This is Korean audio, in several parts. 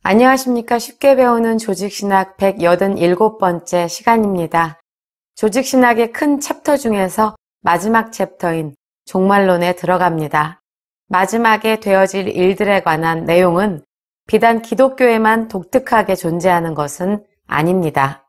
안녕하십니까. 쉽게 배우는 조직신학 187번째 시간입니다. 조직신학의 큰 챕터 중에서 마지막 챕터인 종말론에 들어갑니다. 마지막에 되어질 일들에 관한 내용은 비단 기독교에만 독특하게 존재하는 것은 아닙니다.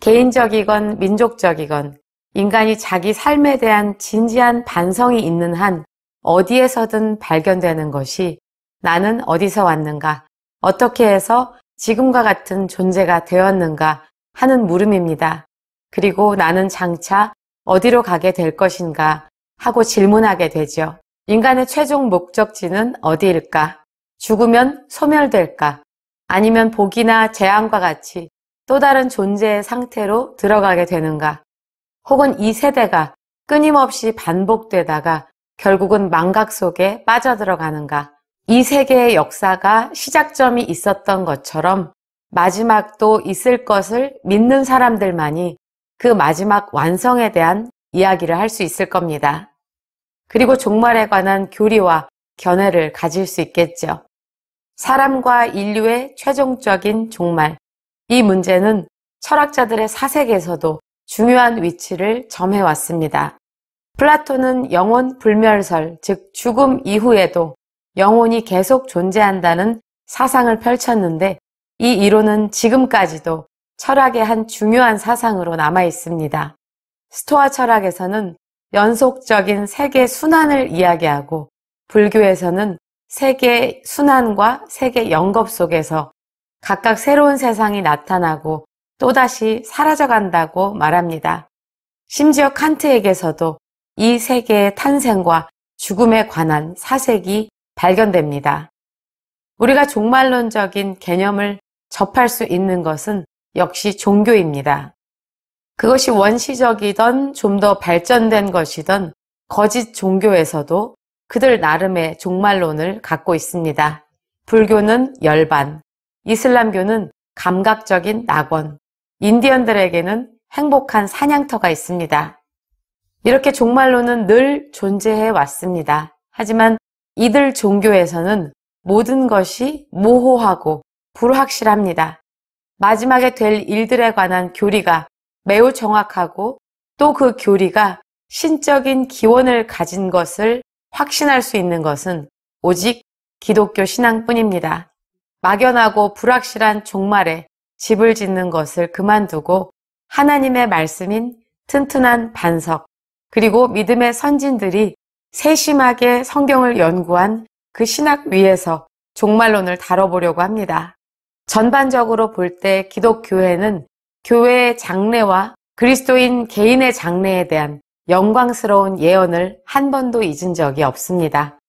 개인적이건 민족적이건 인간이 자기 삶에 대한 진지한 반성이 있는 한 어디에서든 발견되는 것이 나는 어디서 왔는가, 어떻게 해서 지금과 같은 존재가 되었는가 하는 물음입니다. 그리고 나는 장차 어디로 가게 될 것인가 하고 질문하게 되죠. 인간의 최종 목적지는 어디일까? 죽으면 소멸될까? 아니면 복이나 재앙과 같이 또 다른 존재의 상태로 들어가게 되는가? 혹은 이 세대가 끊임없이 반복되다가 결국은 망각 속에 빠져들어가는가? 이 세계의 역사가 시작점이 있었던 것처럼 마지막도 있을 것을 믿는 사람들만이 그 마지막 완성에 대한 이야기를 할 수 있을 겁니다. 그리고 종말에 관한 교리와 견해를 가질 수 있겠죠. 사람과 인류의 최종적인 종말, 이 문제는 철학자들의 사색에서도 중요한 위치를 점해왔습니다. 플라톤은 영혼 불멸설, 즉 죽음 이후에도 영혼이 계속 존재한다는 사상을 펼쳤는데 이 이론은 지금까지도 철학의 한 중요한 사상으로 남아 있습니다. 스토아 철학에서는 연속적인 세계 순환을 이야기하고 불교에서는 세계 순환과 세계 영겁 속에서 각각 새로운 세상이 나타나고 또다시 사라져간다고 말합니다. 심지어 칸트에게서도 이 세계의 탄생과 죽음에 관한 사색이 발견됩니다. 우리가 종말론적인 개념을 접할 수 있는 것은 역시 종교입니다. 그것이 원시적이던 좀 더 발전된 것이던 거짓 종교에서도 그들 나름의 종말론을 갖고 있습니다. 불교는 열반, 이슬람교는 감각적인 낙원, 인디언들에게는 행복한 사냥터가 있습니다. 이렇게 종말론은 늘 존재해 왔습니다. 하지만 이들 종교에서는 모든 것이 모호하고 불확실합니다. 마지막에 될 일들에 관한 교리가 매우 정확하고 또 그 교리가 신적인 기원을 가진 것을 확신할 수 있는 것은 오직 기독교 신앙뿐입니다. 막연하고 불확실한 종말에 집을 짓는 것을 그만두고 하나님의 말씀인 튼튼한 반석, 그리고 믿음의 선진들이 세심하게 성경을 연구한 그 신학 위에서 종말론을 다뤄보려고 합니다. 전반적으로 볼 때 기독교회는 교회의 장래와 그리스도인 개인의 장래에 대한 영광스러운 예언을 한 번도 잊은 적이 없습니다.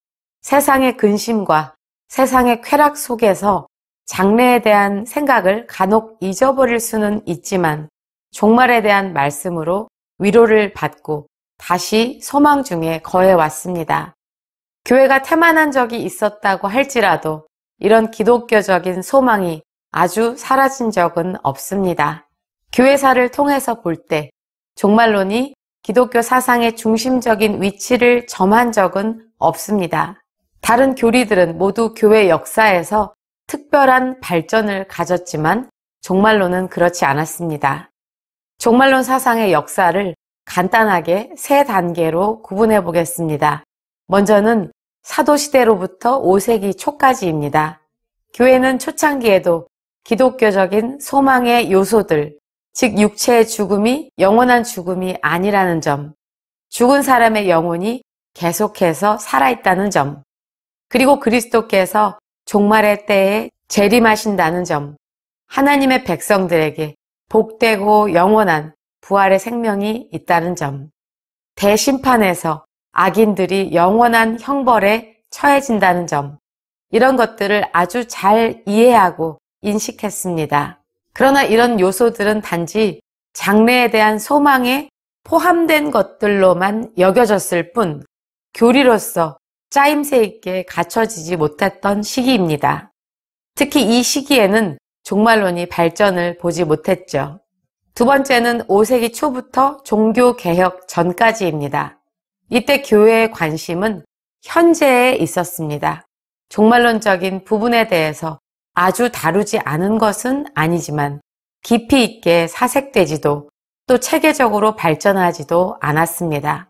세상의 근심과 세상의 쾌락 속에서 장래에 대한 생각을 간혹 잊어버릴 수는 있지만 종말에 대한 말씀으로 위로를 받고 다시 소망 중에 거해왔습니다. 교회가 태만한 적이 있었다고 할지라도 이런 기독교적인 소망이 아주 사라진 적은 없습니다. 교회사를 통해서 볼 때 종말론이 기독교 사상의 중심적인 위치를 점한 적은 없습니다. 다른 교리들은 모두 교회 역사에서 특별한 발전을 가졌지만 종말론은 그렇지 않았습니다. 종말론 사상의 역사를 간단하게 세 단계로 구분해 보겠습니다. 먼저는 사도시대로부터 5세기 초까지입니다. 교회는 초창기에도 기독교적인 소망의 요소들, 즉 육체의 죽음이 영원한 죽음이 아니라는 점, 죽은 사람의 영혼이 계속해서 살아있다는 점, 그리고 그리스도께서 종말의 때에 재림하신다는 점, 하나님의 백성들에게 복되고 영원한 부활의 생명이 있다는 점, 대심판에서 악인들이 영원한 형벌에 처해진다는 점, 이런 것들을 아주 잘 이해하고 인식했습니다. 그러나 이런 요소들은 단지 장래에 대한 소망에 포함된 것들로만 여겨졌을 뿐 교리로서 짜임새 있게 갖춰지지 못했던 시기입니다. 특히 이 시기에는 종말론이 발전을 보지 못했죠. 두 번째는 5세기 초부터 종교개혁 전까지입니다. 이때 교회의 관심은 현재에 있었습니다. 종말론적인 부분에 대해서 아주 다루지 않은 것은 아니지만 깊이 있게 사색되지도 또 체계적으로 발전하지도 않았습니다.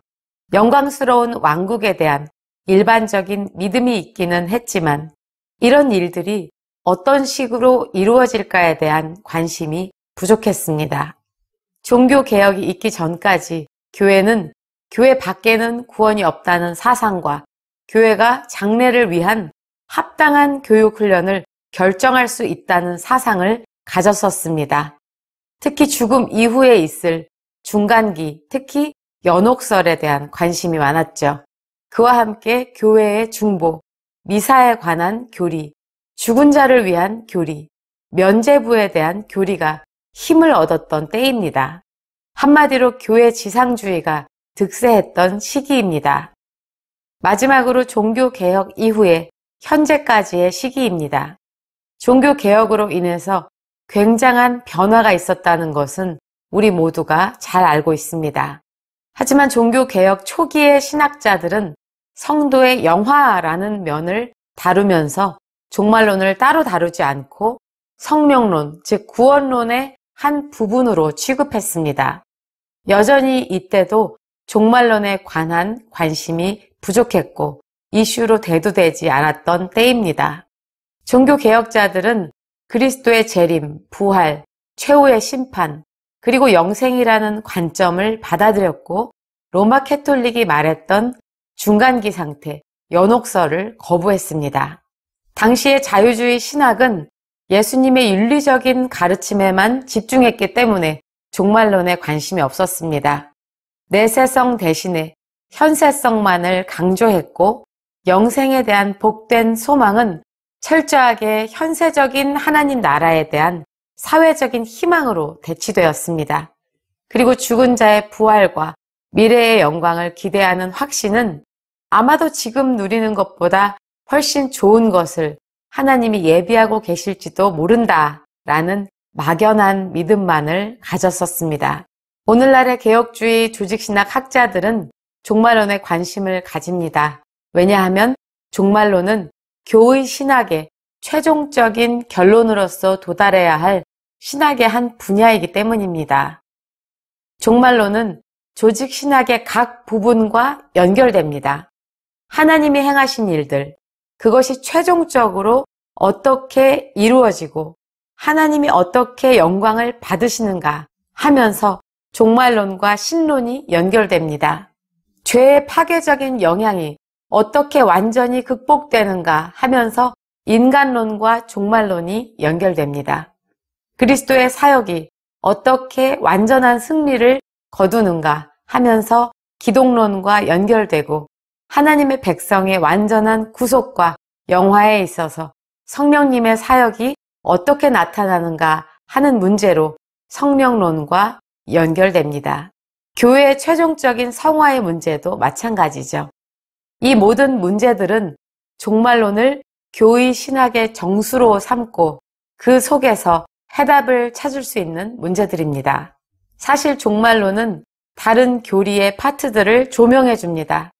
영광스러운 왕국에 대한 일반적인 믿음이 있기는 했지만 이런 일들이 어떤 식으로 이루어질까에 대한 관심이 부족했습니다. 종교개혁이 있기 전까지 교회는 교회 밖에는 구원이 없다는 사상과 교회가 장래를 위한 합당한 교육훈련을 결정할 수 있다는 사상을 가졌었습니다. 특히 죽음 이후에 있을 중간기, 특히 연옥설에 대한 관심이 많았죠. 그와 함께 교회의 중보, 미사에 관한 교리, 죽은 자를 위한 교리, 면죄부에 대한 교리가 힘을 얻었던 때입니다. 한마디로 교회 지상주의가 득세했던 시기입니다. 마지막으로 종교개혁 이후에 현재까지의 시기입니다. 종교개혁으로 인해서 굉장한 변화가 있었다는 것은 우리 모두가 잘 알고 있습니다. 하지만 종교개혁 초기의 신학자들은 성도의 영화라는 면을 다루면서 종말론을 따로 다루지 않고 성령론, 즉 구원론의 한 부분으로 취급했습니다. 여전히 이때도 종말론에 관한 관심이 부족했고 이슈로 대두되지 않았던 때입니다. 종교개혁자들은 그리스도의 재림, 부활, 최후의 심판, 그리고 영생이라는 관점을 받아들였고 로마 캐톨릭이 말했던 중간기 상태, 연옥설을 거부했습니다. 당시의 자유주의 신학은 예수님의 윤리적인 가르침에만 집중했기 때문에 종말론에 관심이 없었습니다. 내세성 대신에 현세성만을 강조했고 영생에 대한 복된 소망은 철저하게 현세적인 하나님 나라에 대한 사회적인 희망으로 대치되었습니다. 그리고 죽은 자의 부활과 미래의 영광을 기대하는 확신은 아마도 지금 누리는 것보다 훨씬 좋은 것을 하나님이 예비하고 계실지도 모른다라는 막연한 믿음만을 가졌었습니다. 오늘날의 개혁주의 조직신학 학자들은 종말론에 관심을 가집니다. 왜냐하면 종말론은 교의 신학의 최종적인 결론으로서 도달해야 할 신학의 한 분야이기 때문입니다. 종말론은 조직 신학의 각 부분과 연결됩니다. 하나님이 행하신 일들, 그것이 최종적으로 어떻게 이루어지고 하나님이 어떻게 영광을 받으시는가 하면서 종말론과 신론이 연결됩니다. 죄의 파괴적인 영향이 어떻게 완전히 극복되는가 하면서 인간론과 종말론이 연결됩니다. 그리스도의 사역이 어떻게 완전한 승리를 거두는가 하면서 기독론과 연결되고 하나님의 백성의 완전한 구속과 영화에 있어서 성령님의 사역이 어떻게 나타나는가 하는 문제로 성령론과 연결됩니다. 교회의 최종적인 성화의 문제도 마찬가지죠. 이 모든 문제들은 종말론을 교의 신학의 정수로 삼고 그 속에서 해답을 찾을 수 있는 문제들입니다. 사실 종말론은 다른 교리의 파트들을 조명해 줍니다.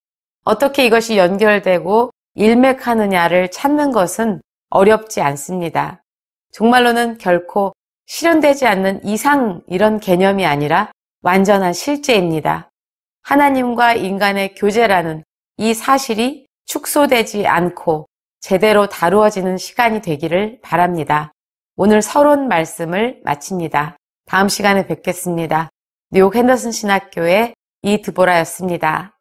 어떻게 이것이 연결되고 일맥하느냐를 찾는 것은 어렵지 않습니다. 종말론은 결코 실현되지 않는 이상 이런 개념이 아니라 완전한 실제입니다. 하나님과 인간의 교제라는 이 사실이 축소되지 않고 제대로 다루어지는 시간이 되기를 바랍니다. 오늘 서론 말씀을 마칩니다. 다음 시간에 뵙겠습니다. 뉴욕 핸더슨 신학교의 이드보라였습니다.